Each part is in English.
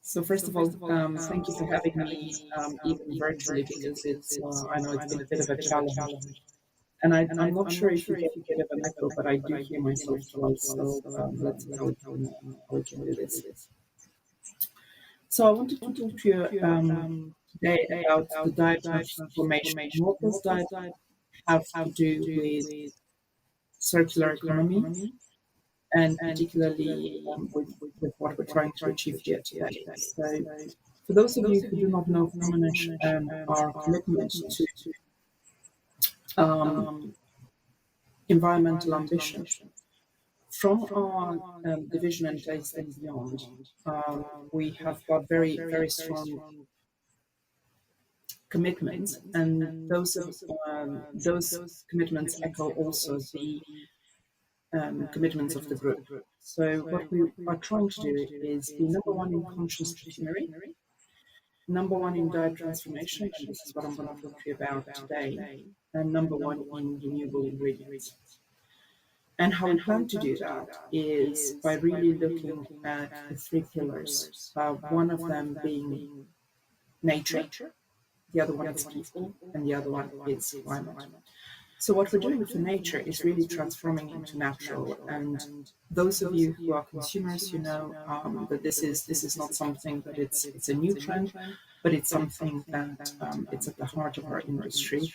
So first of all, thank you for having me, even virtually, because I know it's been a bit of a challenge. And I'm not sure if you get a bit of an echo, but I do hear myself twice. So let's see how we can do this. So I wanted to talk to you today about the diet transformation. What does diet have to do with circular economy, and particularly with what we're trying to achieve here today? So for those of you who do not know Firmenich and our commitment to um, environmental ambition, from our division and Taste and Beyond, we have got very, very strong commitments, and those commitments echo also the commitments of the group. So what we are trying to do is be number one in conscious culinary, number one in diet transformation, and this is what I'm going to talk to you about today, and number one in renewable ingredients. And how we plan to do that is by really looking at the three pillars, one of them being nature, the other one is people, and the other one is climate. So what we're doing for nature is really transforming into natural. And those of you who are consumers, you know that this is not something that it's a new trend, but it's something that it's at the heart of our industry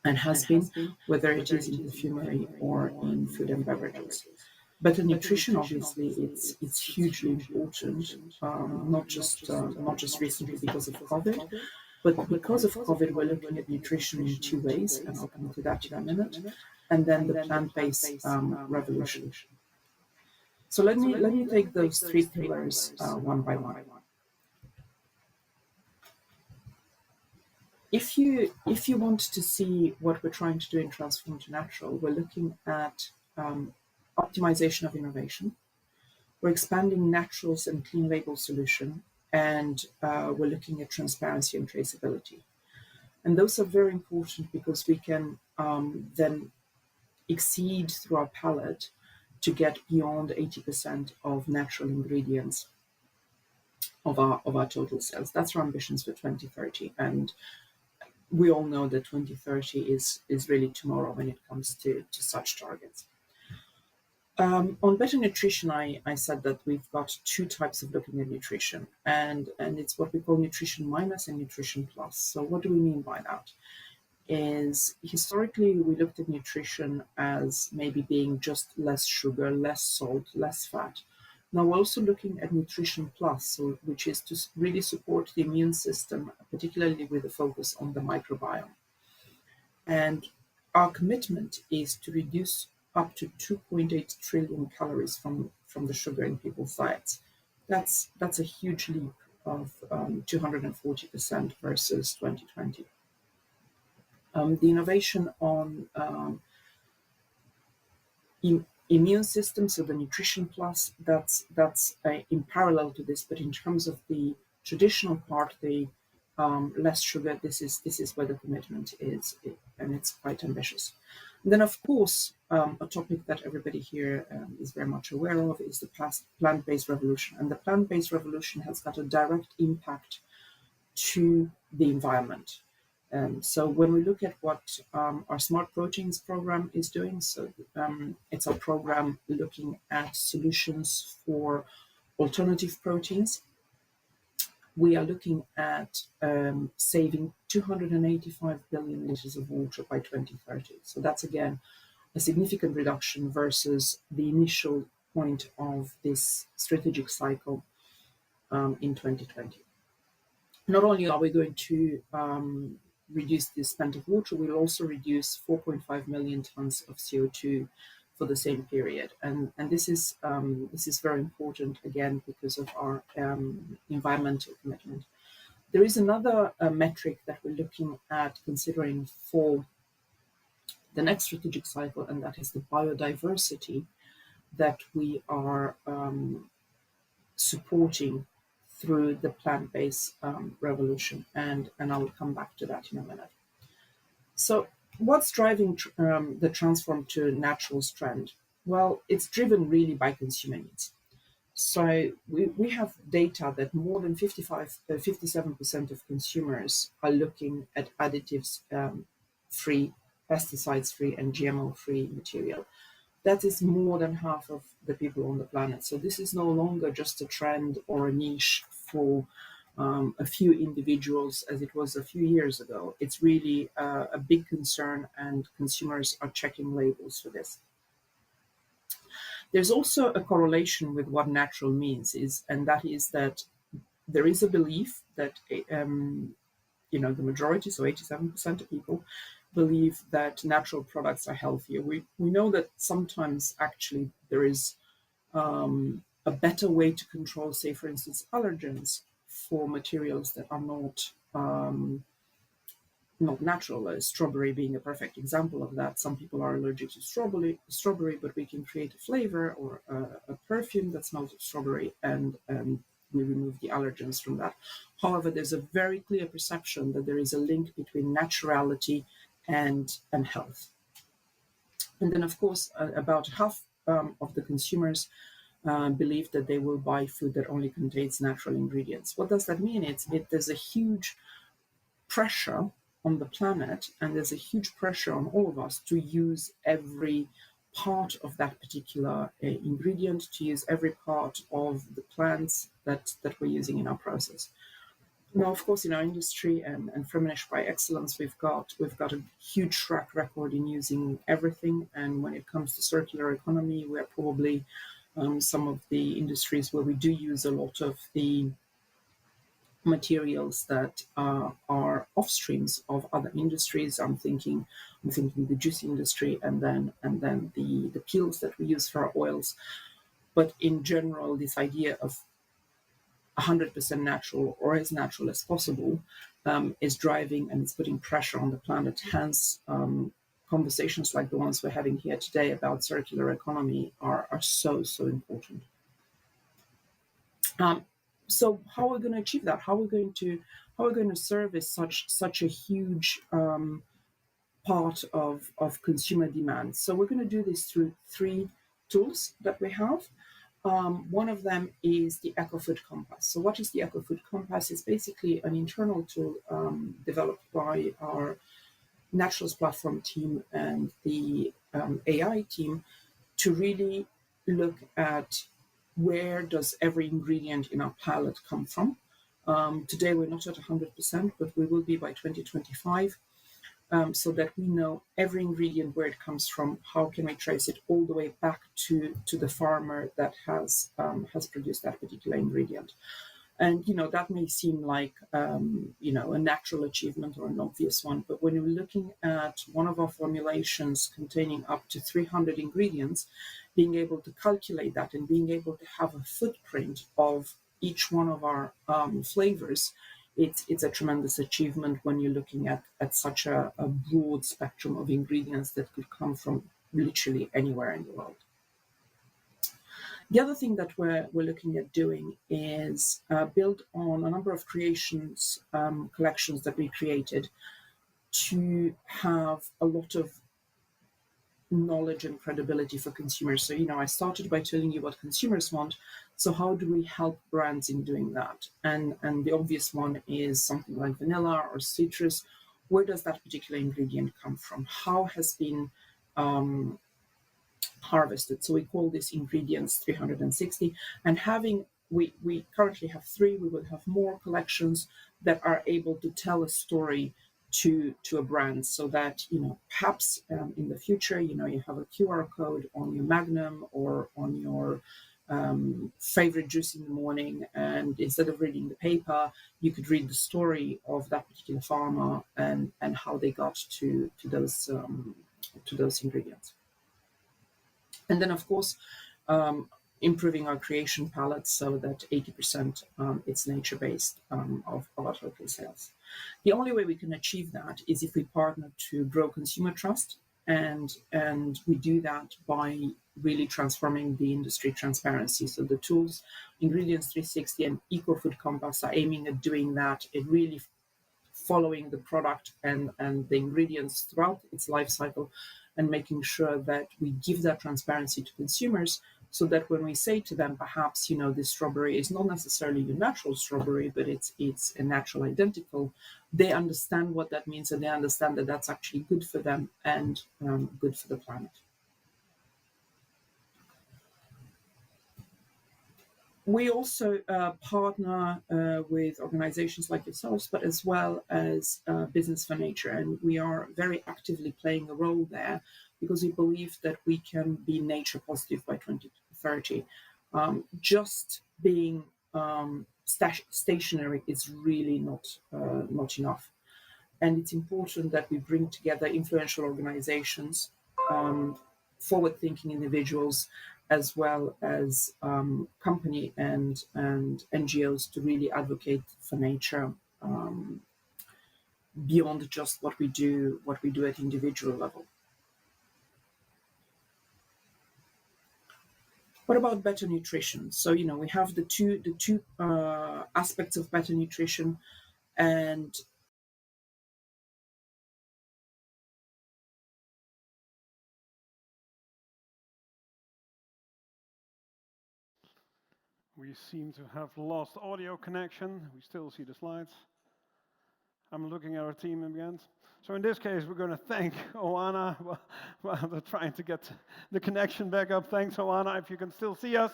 and has been, whether it is in perfumery or in food and beverages. But in nutrition, obviously, it's hugely important, not just recently because of COVID, but because of COVID, we're looking at nutrition in two ways, and I'll come to that in a minute, and then the plant-based revolution. So let me take those three pillars one by one. If you want to see what we're trying to do in Transform to Natural, we're looking at optimization of innovation. We're expanding naturals and clean label solution, and we're looking at transparency and traceability. And those are very important because we can then exceed through our palette to get beyond 80% of natural ingredients of our total sales. That's our ambitions for 2030. And we all know that 2030 is really tomorrow when it comes to such targets. On better nutrition, I said that we've got two types of looking at nutrition, and it's what we call nutrition minus and nutrition plus. So what do we mean by that? Is historically we looked at nutrition as maybe being just less sugar, less salt, less fat. Now we're also looking at nutrition plus, so, which is to really support the immune system, particularly with a focus on the microbiome. And our commitment is to reduce up to 2.8 trillion calories from the sugar in people's diets. That's a huge leap of 240% versus 2020. The innovation on immune system, so the nutrition plus, that's in parallel to this, but in terms of the traditional part, the less sugar, this is where the commitment is, and it's quite ambitious. And then, of course, a topic that everybody here is very much aware of is the plant-based revolution. And the plant-based revolution has got a direct impact to the environment. So when we look at what our Smart Proteins program is doing, so it's a program looking at solutions for alternative proteins. We are looking at saving 285 billion liters of water by 2030. So that's, again, a significant reduction versus the initial point of this strategic cycle in 2020. Not only are we going to reduce the spent of water, we'll also reduce 4.5 million tons of CO2 for the same period. And this is very important, again, because of our environmental commitment. There is another metric that we're looking at considering for the next strategic cycle, and that is the biodiversity that we are supporting through the plant-based revolution, and I will come back to that in a minute. So what's driving the transform to naturals trend? Well, it's driven really by consumer needs. So we have data that more than 57% of consumers are looking at additives free, pesticides free, and GMO free material. That is more than half of the people on the planet. So this is no longer just a trend or a niche for a few individuals as it was a few years ago. It's really a big concern, and consumers are checking labels for this. There's also a correlation with what natural means, and that is that there is a belief that the majority, so 87% of people, believe that natural products are healthier. We know that sometimes actually there is a better way to control, say, for instance, allergens for materials that are not natural. Strawberry being a perfect example of that. Some people are allergic to strawberry, but we can create a flavor or a perfume that smells of strawberry, and we remove the allergens from that. However, there's a very clear perception that there is a link between naturality and health. And then, of course, about half of the consumers believe that they will buy food that only contains natural ingredients. What does that mean? There's a huge pressure on the planet, and there's a huge pressure on all of us to use every part of that particular ingredient, to use every part of the plants that we're using in our process. Now, of course, in our industry and Firmenich by excellence, we've got a huge track record in using everything. And when it comes to circular economy, we're probably some of the industries where we do use a lot of the materials that are offstreams of other industries. I'm thinking the juice industry, and then the peels that we use for our oils. But in general, this idea of 100% natural, or as natural as possible, is driving and it's putting pressure on the planet. Hence, conversations like the ones we're having here today about circular economy are so important. So how are we going to achieve that? How are we going to service such a huge part of consumer demand? So we're going to do this through 3 tools that we have. One of them is the EcoFood Compass. So what is the EcoFood Compass? It's basically an internal tool developed by our Naturals platform team and the AI team to really look at where does every ingredient in our palette come from. Today we're not at 100%, but we will be by 2025. So that we know every ingredient, where it comes from, how can we trace it all the way back to the farmer that has produced that particular ingredient. And, that may seem like, a natural achievement or an obvious one, but when you're looking at one of our formulations containing up to 300 ingredients, being able to calculate that and being able to have a footprint of each one of our flavors, it's a tremendous achievement when you're looking at such a broad spectrum of ingredients that could come from literally anywhere in the world. The other thing that we're looking at doing is build on a number of collections that we created to have a lot of knowledge and credibility for consumers. So, I started by telling you what consumers want. So how do we help brands in doing that? And the obvious one is something like vanilla or citrus. Where does that particular ingredient come from? How has been harvested? So we call this ingredients 360. And we currently have 3. We will have more collections that are able to tell a story to a brand, so that perhaps in the future you have a QR code on your Magnum or on your favorite juice in the morning, and instead of reading the paper, you could read the story of that particular farmer and how they got to those ingredients. And then, of course, improving our creation palette so that 80% it's nature-based of our total sales. The only way we can achieve that is if we partner to grow consumer trust, and we do that by really transforming the industry transparency. So the tools, Ingredients 360 and EcoFood Compass, are aiming at doing that, it really following the product and the ingredients throughout its life cycle, and making sure that we give that transparency to consumers, so that when we say to them, perhaps, this strawberry is not necessarily your natural strawberry, but it's a natural identical, they understand what that means, and they understand that that's actually good for them and good for the planet. We also partner with organizations like yourselves, but as well as Business for Nature. And we are very actively playing a role there because we believe that we can be nature positive by 2030. Just being stationary is really not enough. And it's important that we bring together influential organizations, forward-thinking individuals, as well as company and NGOs to really advocate for nature beyond just what we do at individual level. What about better nutrition? So we have the two aspects of better nutrition, and we seem to have lost audio connection. We still see the slides. I'm looking at our team again. So in this case, we're going to thank Oana while they're trying to get the connection back up. Thanks, Oana, if you can still see us.